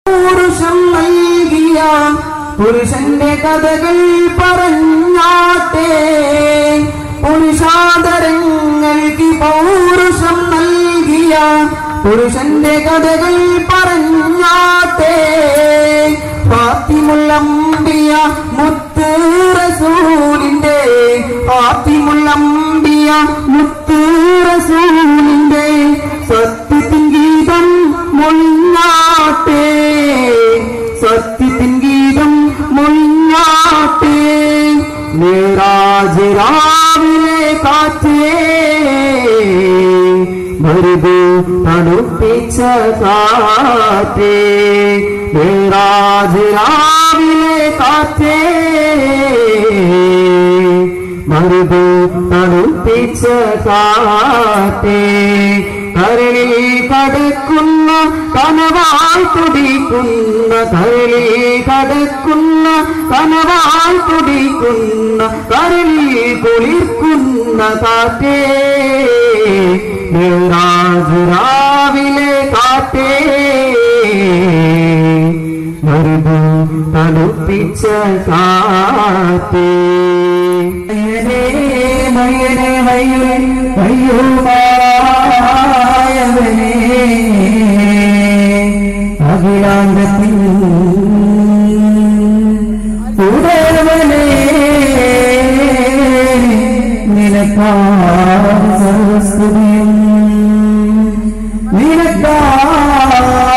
പുരുഷം നൽകിയ പുരുഷന്റെ കഥകൾ പറഞ്ഞാട്ടെ പുരുഷാദരങ്ങൾക്ക് പൗരുഷം നൽകിയ പുരുഷന്റെ കഥകൾ പറഞ്ഞാട്ടെ ഫാത്തിമുല്ലംബിയ മുത്ത് റസൂലിന്റെ ഫാത്തിമുല്ലംബിയ മുത്ത് റസൂലിന്റെ സത്യത്തിൻ ഗീതം മൊഴിഞ്ഞാട്ടെ സത്യത്തിൻ ഗീതം മൊഴിഞ്ഞാട്ടെ മിറാജ് രാവിലെ കാറ്റേ മരുതു തണുപ്പിച്ച കാറ്റേ മിറാജ് രാവിലെ കാറ്റേ മരുതു തണുപ്പിച്ച കാറ്റേ കരളിൽ കടക്കുന്ന കനവായി തുടിക്കുന്ന കരളിൽ കടക്കുന്ന കനവായി തുടിക്കുന്ന കരളിൽ കുളിർക്കുന്ന കാറ്റേ മിറാജ് രാവിലെ കാറ്റേ മരുതു തണുപ്പിച്ച കാറ്റേ മയനെ മയനെ മയ്യുമായവനെ അഖിലാണ്ടത്തിൻ ഉടവനെ നിനക്കാണ് സർവസ്തുതിയും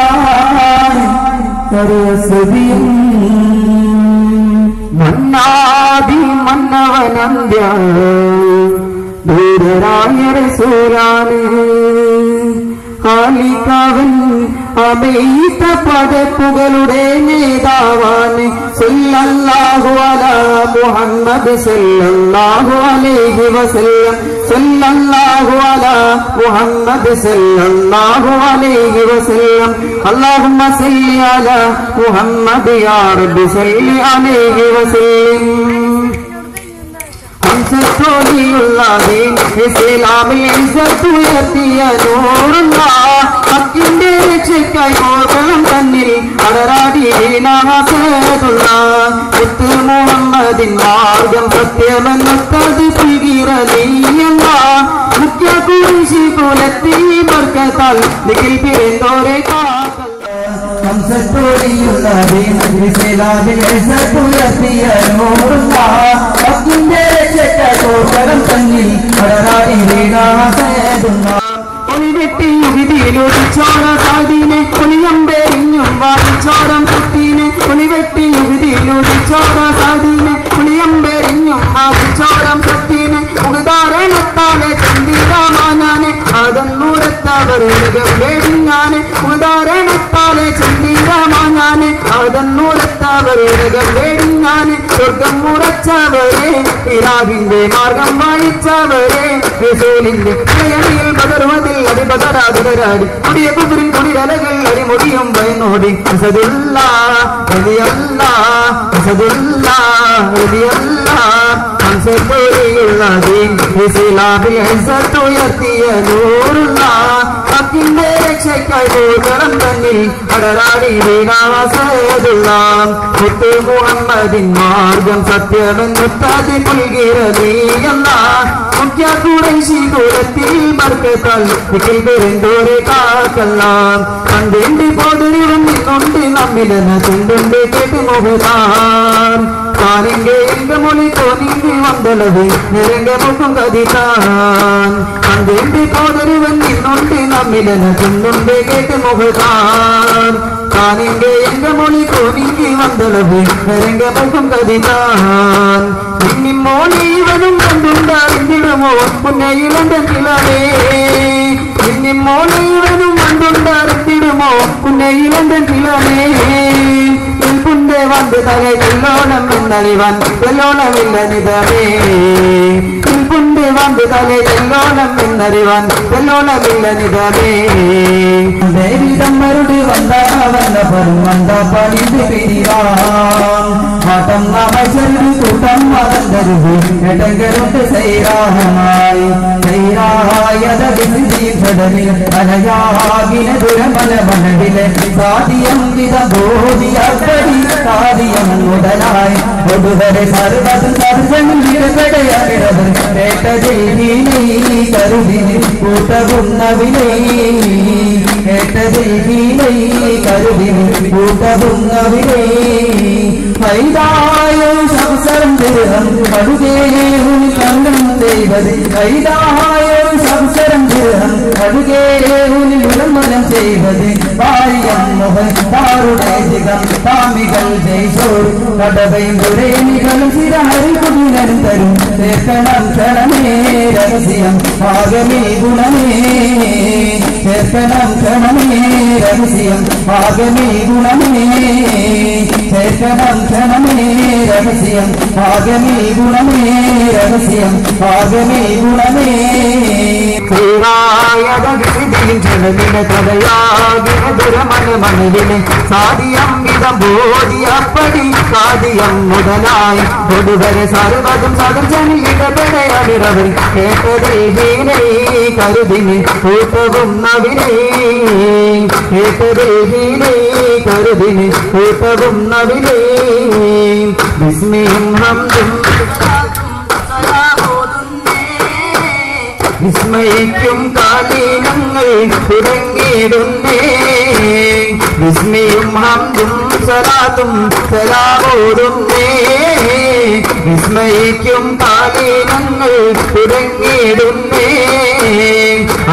നിനക്കാണ് സർവസ്തുതിയും മന്നാദി മന്നവനന്ത്യ ദൂരരായ റസൂലാണ് ഖാലിഖവൻ അബൈത പദപ്പുകളുടെ നേതാവാണ് സല്ലല്ലാഹു അലാ മുഹമ്മദ് സല്ലല്ലാഹു അലൈഹി വസല്ലം സല്ലല്ലാഹു അലാ മുഹമ്മദ് സല്ലല്ലാഹു അലൈഹി വസല്ലം അല്ലാഹുമ്മ സല്ലി അലാ മുഹമ്മദ് യാ റബ്ബി സല്ലി അലൈഹി വസല്ലം ഇസ്ലാമിൽ ഇസ്സത്തുയർത്തിയ നൂറുള്ള ഹക്കിന്റെ രക്ഷയ്ക്കായി കോർക്കണം തന്നിൽ അടരാടി വീണാസതുള്ള മുത്ത് മുഹമ്മദിൻ മാർഗം സത്യമെന്നത് പിടിറലിയല്ല മുഖ്യ കുരിശി കുലത്തിൽ ബർക്കത്താൽ നിഖിൽ പിറന്തോരെ ഹംസത്തോടിയുള്ള ഇസ്ലാമിൽ ഇസ്സത്തുയർത്തിയ നൂറുള്ള ഹക്കിന്റെ രക്ഷയ്ക്കായി തന്നിൽ അടരാടി വീണാസതുള്ള ഒളിവെട്ടി യുഗതിയിലൊടിച്ചോറ സാധീനെ ഒളിയമ്പെറിഞ്ഞും വാദിച്ചോരം കുത്തീനെ ഒളിവെട്ടി യുഗതിയിലൊടിച്ചോറ സാധീനെ ഒളിയമ്പെറിഞ്ഞും വാദിച്ചോരം കുത്തീനെ ഉദാരണത്താലെ ചന്ദിരാമാനാനെ അതെന്നൂരത്തവരേടിഞ്ഞാനെ ഉദാരണത്താലെ ചന്ദിരാമാനാനെ അതെന്നൂരത്തവരേടിഞ്ഞാനെ സ്വർഗം മുറച്ചവരെ ഇറാഖിന്റെ മാർഗം വായിച്ചവരെ റസൂലിന്റെ പ്രയണിയിൽ ബദർവതിൽ അടിപതരാതിരാടി കൊടിയ കുതിരിൻ കുടിരലകൾ അടിമുടിയും ഭയനോടി അസദുല്ല വലിയല്ല അസദുല്ല വലിയല്ല ഹംസത്തോടെയുള്ള ഇസ്ലാമിൽ ഇസ്സത്തുയർത്തിയ നൂറുള്ള ഹക്കിന്റെ രക്ഷയ്ക്കായി പോകണം തന്നിൽ അടരാടി വീണാസതുള്ള മുത്ത് മുഹമ്മദിൻ മാർഗം സത്യമെന്നുത്താതി പുൽകിറതിയല്ല മുഖ്യ കുറേശി കുലത്തിൽ ബർക്കത്താൽ നിഖിൽ പിറന്തോരെ കാക്കല്ലാം കണ്ടിന്റെ പോതിരിവൻ നിന്നുണ്ട് നമ്മിലെന്ന ചെണ്ടുണ്ട് കേട്ട് മുഖതാൻ താനെങ്കെ എന്റെ മൊഴി തോന്നിങ്കി വന്നലത് നിരന്റെ മുഖം കതിതാൻ കണ്ടിന്റെ പോതിരിവൻ നിന്നുണ്ട് നമ്മിലെന്ന ചെണ്ടുണ്ട് കേട്ട് മുഖതാൻ താനെങ്കെ എന്റെ മൊഴി തോന്നിങ്കി വന്നലത് നിരന്റെ മുഖം കതിതാൻ നിന്നിമോളി ഇവനും കണ്ടുണ്ടായിരുന്നിടുമോ പുന്നയിലെന്റെ കിളവേ നിന്നിമോളി ഇവനും കണ്ടുണ്ടായിരുന്നിടുമോ പുന്നയിലെന്റെ കിളവേ പുണ്ടെ വന്ന് തല വെല്ലോണം എന്നറിവാൻ വെല്ലോണമില്ല നിതവേ പുണ്ടെ വന്ന് തലേ എല്ലോണം എന്നറിവാൻ എല്ലോണമില്ല നിതമേ ദേവിതമ്മരുടെ വന്ന പരും വന്ന പണിത് പിരിവാൻ മാട്ടം നാമച്ചൊരു കൂട്ടം മതന്തരുത് എടങ്കരുണ്ട് സൈരാഹമായി സൈരായത വിസിന്തിയിൽ കടലിൽ അനയാകിന ദുരമല മനവിലെ സാദിയം വിധ ബോധിയപ്പടി സാദിയം മുതലായി ഒടുവരെ സർവതും സർവനും വിടപെടയാകിടത് കേട്ടതിൽ നീ കരുതിന് കൂട്ടകുന്നവിനെ കേട്ടതിൽ നീ കരുതിന് കൂട്ടകുന്നവിനെ വൈദായം സംസരം ദൃഹം കടുകേഹും കണ്ണം ചെയ്വത് വൈദായം സംസരം ദൃഹം കടുകേഹും വിളംബനം ചെയ്വത് ഭാര്യം മുഖം താരുടെ ജികം താമികൾ ജയിച്ചോർ കടവയും ദുരേനികളും സ്ഥിരഹരികുടിനും തരും ചേർക്കണം ക്ഷണമേ രഹസ്യം ആകമേ ഗുണമേ ചേർക്കണം ക്ഷണമേ രഹസ്യം ആകമേ ഗുണമേ ചേർക്കണം ക്ഷണമേ രഹസ്യം ആകമേ ഗുണമേ രഹസ്യം ആകമേ ഗുണമേ ണവിനെ സാദിയം വിധം ബോധിയപ്പടി സാദിയം മുതലായി ഒടുവരെ സർവതും സദർശനിൽ ഇടപെടയാടിറവർ കേട്ടതിൽ ഹീനൈ കരുതിന് കൂട്ടവും നവിനെ കേട്ടതിൽ ഹീനൈ കരുതിന് കൂട്ടവും നവിനെ വിസ്മയും ഹംദും വിസ്മയിക്കും കാലീനങ്ങൾ തുടങ്ങിയിടുന്നേ വിസ്മയും ഹംദും സലാത്തും സലാമോടുന്നേ വിസ്മയിക്കും കാലീനങ്ങൾ തുടങ്ങിയിടുന്നേ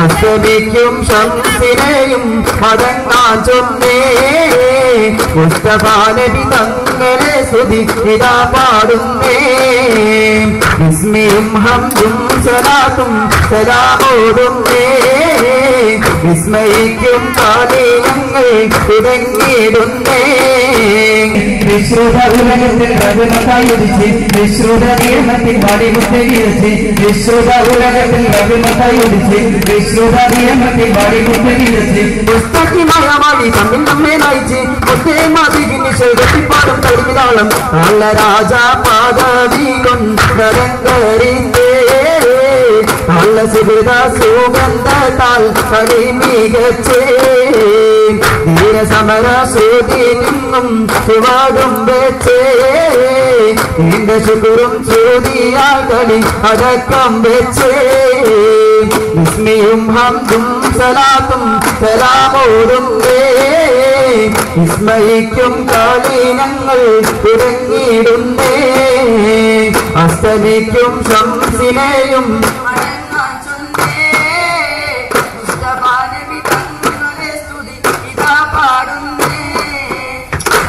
അസ്തമിക്കും ശംസിനെയും മതങ്ങാൻ ചൊന്നേ മുസ്തഫ നബി തങ്ങളെ സ്തുതി ഇതാ പാടുന്നേ വിസ്മയും ഹംദും സലാത്തും സലാമോടുന്നേ വിസ്മയിക്കും കാലീനങ്ങൾ തുടങ്ങിയിടുന്നേ വിശ്രുത ഉലകത്തിൽ രഘുമതായുദിച്ച് വിശ്രുത നിയമത്തിൽ വടിമുത്തകിരിച്ച് വിശ്രുത ഉലകത്തിൽ രഘുമതായുദിച്ച് വിശ്രുത നിയമത്തിൽ വടിമുത്തകിരിച്ച് പുസ്തകമായ വഴി തമ്മിൽ നമ്മെ നയിച്ച് ഒത്തേ മതികിന് ശൈലത്തിപ്പാടും തരുവിതാളം നല്ല രാജാ പാദവി കൊണ്ടരങ്കരീന്തേ നല്ല സുഹൃത സുഗന്ധത്താൽ കളി മികച്ചേ ധീരസമര ശ്രുതി നിന്നും സുവാടും വെച്ചേ എന്റെ ശുക്രും ശ്രുതിയാൽ കളി അടക്കം വെച്ചേ വിസ്മയും ഹംദും സലാത്തും സലാമോടും വിസ്മയിക്കും കാലീനങ്ങൾ തുടങ്ങിയിടുന്നേ അസ്തമിക്കും ശംസിനെയും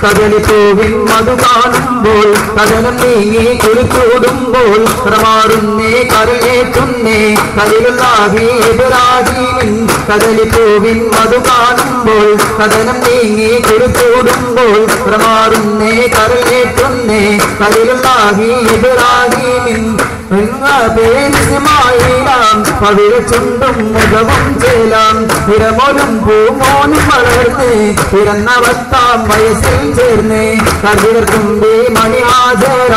കദളിപ്പൂവിൻ മധു കാണുമ്പോൾ കടലും നീങ്ങി കുളിച്ചൂടുമ്പോൾ പ്രമാറുന്നേ കരയേറ്റുന്നേ കലിലുള്ളാഹി ഇബ്രാഹീമിൻ കദളിപ്പൂവിൻ മധു കാണുമ്പോൾ കടലും നീങ്ങി കുളിച്ചൂടുമ്പോൾ പ്രമാറുന്നേ കരയേറ്റുന്നേ കലിലുള്ളാഹി ഇബ്രാഹീമിൻ പവിഴ ചുണ്ടും മുഖവും ചേലാം ഇരമോലും പൂമോനും വളർന്ന് പിറന്നവത്താം വയസ്സിൽ ചേർന്ന് കതിർത്തുമ്പി മണിഹാജര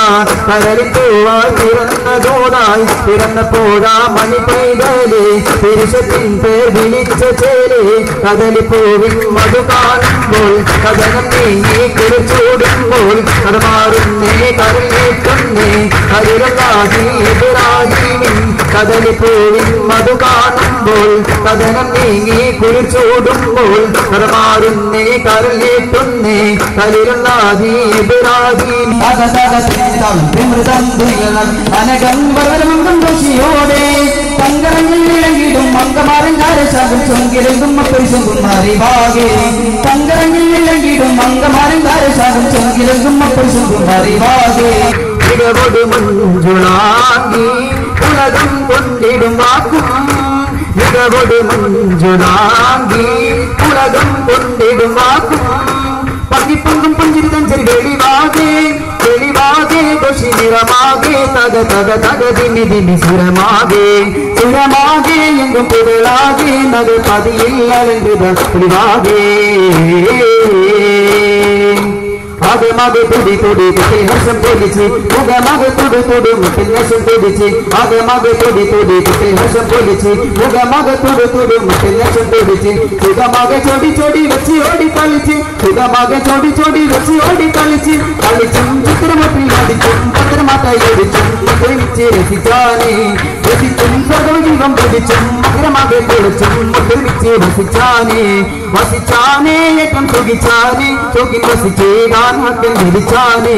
കരളിത്തൂവാൽ പിറന്നതോടായി പിറന്നപ്പോഴാ മണി പെയ്തലേ പുരുഷത്തിൻ പേർ വിളിച്ച ചേലേ കദളിപ്പൂവിൻ മധു കാണുമ്പോൾ കഥനം നീങ്ങി കുറിച്ചൂടുമ്പോൾ കടമാറുന്നേ കരളേറ്റുന്നേ കരുളാഹി ഇബ്രാഹീമിൻ കദളിപ്പൂവിൻ മധു കാണുമ്പോൾ കഥനം നീങ്ങി കുളിച്ചൂടുമ്പോൾ കടമാറുന്നേ കരളേറ്റുന്നേ കരുളാഹി ഇബ്രാഹീം അനകംബരമംഗോഷിയോടെ തങ്കരങ്ങൾ ഇളകിടും മങ്കമാരൻ കാരശാകും ചൊങ്കിലെങ്കും അപ്പരിശും കുമാരിവാകെ തങ്കരങ്ങൾ ഇളകിടും മങ്കമാരൻ കാരശാകും ചൊങ്കിലെങ്കും അപ്പരിശും കുമാരിവാകെ ഇടവൊടു മഞ്ജുളാകി ഉലകം കൊണ്ടിടും വാക്കും ഇടവൊടു മഞ്ജുളാകി ഉലകം കൊണ്ടിടും വാക്കും പങ്കിപ്പൊങ്കും പുഞ്ചിരി തഞ്ചരി വെളിവാകെ വെളിവാകെ കൊശി നിറമാകെ തക തക തക ദിമി ദിമി സുരമാകെ സുരമാകെ എങ്കും പുകളാകെ നഗ പതിയില്ലത് പുലിവാകെ ആകെ മകെ തുടി തുടി കുട്ടി ഹർഷം പൊലിച്ച് മുഖ മക തുടു തുടു മുട്ടിൽ ഹർഷം പൊലിച്ച് ആകെ മകെ തുടി തുടി കുട്ടി ഹർഷം പൊലിച്ച് മുഖ മക തുടു തുടു മുട്ടിൽ ഹർഷം പൊലിച്ച് സുഖ മക ചോടി ചോടി വെച്ച് ഓടി കളിച്ച് സുഖ മക ചോടി ചോടി വെച്ച് ഓടി കളിച്ച് കളിച്ചും ചിത്രമട്ടിൽ അടിച്ചും പത്രമാട്ടായി ഒടിച്ചും ഒരുമിച്ച് രസിച്ചാനേ രസിച്ചും സർവജീവം പൊതിച്ചും മകരമാകെ പൊളിച്ചും ഒരുമിച്ച് വസിച്ചാനേ വസിച്ചാനേ ഏറ്റം സുഖിച്ചാനേ ചോക്കി വസിച്ചേ ഹക്കൻ വിരിച്ചാനേ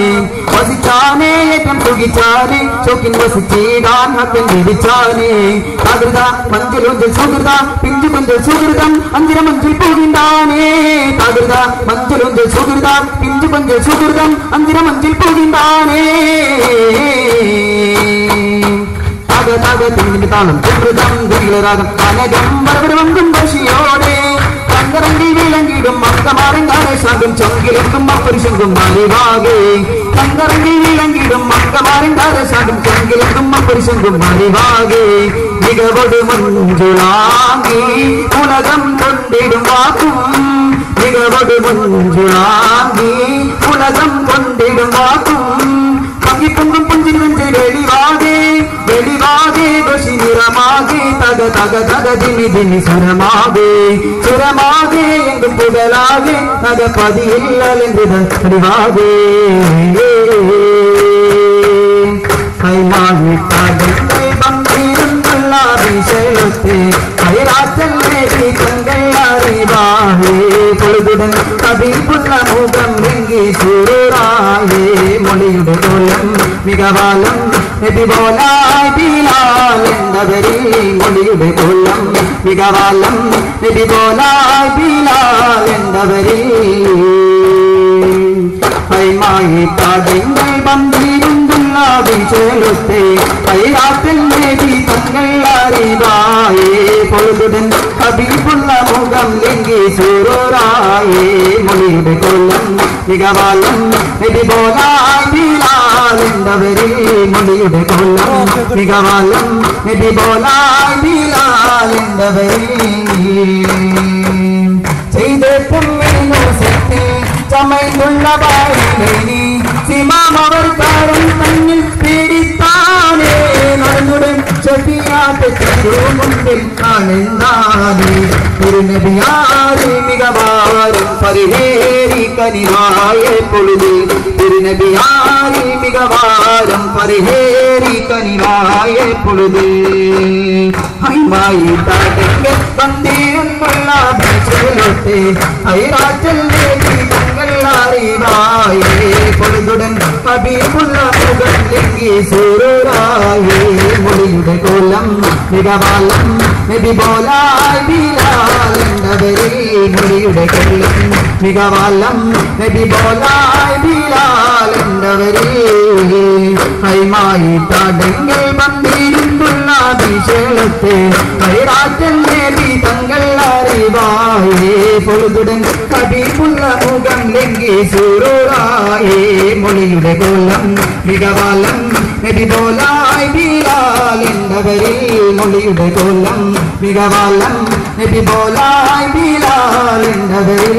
വസിച്ചാനേ ഏറ്റം സുഖിച്ചാനേ ചോക്കിൻ വസിച്ചേ ഹക്കൻ വിരിച്ചാനേ തകൃത മഞ്ചലൊഞ്ചൽ സുഹൃത പിഞ്ചു കൊഞ്ചൽ സുഹൃതം അഞ്ചിര മഞ്ചിൽ പോകിന്താനേ തകൃത മഞ്ചലൊഞ്ചൽ സുഹൃത പിഞ്ചു കൊഞ്ചൽ സുഹൃതം അഞ്ചിര മഞ്ചിൽ പോകിന്താനേ തക തക തിന്നിന് താളം സുഹൃതം ദിലരാഗം അനകം വരവരവങ്കും ദോഷിയോടെ തങ്കരങ്കിൽ വിളങ്ങിടും മക്കമാരങ്കാരെ ശാഖം ചൊങ്കിലെത്തും അപ്പുരുഷങ്കും മലിവാകെ തങ്കരങ്കിൽ വിളങ്ങിടും മക്കമാരങ്കാരെ ശാഖം ചൊങ്കിലെത്തും അപ്പുരുഷങ്കും മലിവാകെ മികവൊടു മഞ്ജുളാകി ഉലകം കൊണ്ടിടും വാക്കും മികവൊടു മഞ്ജുളാകി ഉലകം കൊണ്ടിടും വാക്കും പങ്കിപ്പൊങ്കും പുഞ്ചിരി വെഞ്ച് വെളിവാകെ വെളിവാകെ ദോഷി നിറമാകെ തക തക തക ദിമി ദിമി സുരമാകെ സുരമാകെ എങ്കും പുകലാകെ നഗ പതിയില്ലത് വെളിവാകെ കൈമാവിട്ടാകെ ബന്ധിരുന്നുള്ള വിഷയത്തെ കൈരാറ്റല്ലേ തങ്ങൾ അറിവാഹേ പൊഴുതുടൻ കവിപ്പുള്ള മുഖം വെങ്കി സുറായേ മൊഴിയുടെ കോലം മികവാലം നബിബോലായ് ബിലാൽ എന്നവരിൽ മൊഴിയുടെ കോലം മികവാലം നബിബോലായ് ബിലാൽ എന്നവരിൽ കൈമായി താടങ്ങൾ ബന്ധിരുന്നുള്ള വിഷയത്തെ കൈരാറ്റല്ലേ തങ്ങൾ അറിവായേ പൊഴുതുടൻ കവിപ്പുള്ള മുഖം ലെങ്കി സുറായേ മൊഴിയുടെ കോലം മികവാലം നബിബോലായ് ബിലാൽ എന്നവരിൽ മൊഴിയുടെ കോലം മികവാലം നബിബോലായ് ബിലാൽ എന്നവരിൽ ചെയ്തിട്ടും സത്യം ചമയുള്ള വായിലേനി സിമാമവർ കാരം തന്നിൽ പിടിത്താനേ നടന്നുടൻ ചെറിയാട്ട് മുമ്പിൽ കാണുന്നാനേ തിരുനബിയാരെ മികവാരം പരിഹേരി കനിവായ പൊഴുതിൽ തിരുനബിയാരെ മികവാരം പരിഹേരി കനിവായ പൊഴുതിൽ ഹൈമായി താടങ്ങൾ വന്ദിരുന്നുള്ള ബീച്ചത്തെ ഹൈറാറ്റല്ലേ തങ്ങൾ അറിവായേ പൊഴുതുടൻ ഹബീബുള്ള മുഖം ലെങ്കി സുറായേ മൊഴിയുടെ കോലം മികവാലം നബിബോലായ് ബിലാൽ എന്നവരിൽ മൊഴിയുടെ കോലം മികവാലം നബിബോലായ് ബിലാൽ എന്നവരിൽ ഹൈമായി താടങ്ങൾ വന്ദിരുന്നുള്ള വിഷയത്തെ ഹൈറാറ്റല്ലേ തങ്ങൾ അറിവായേ പൊഴുതുടൻ ഹബീബുള്ള മുഖം ലെങ്കി സുറായേ മൊഴിയുടെ കോലം മികവാലം നബിബോലായ് ബിലാൽ എന്നവരിൽ മൊഴിയുടെ കോലം മികവാലം നബിബോലായ് ബിലാൽ എന്നവരിൽ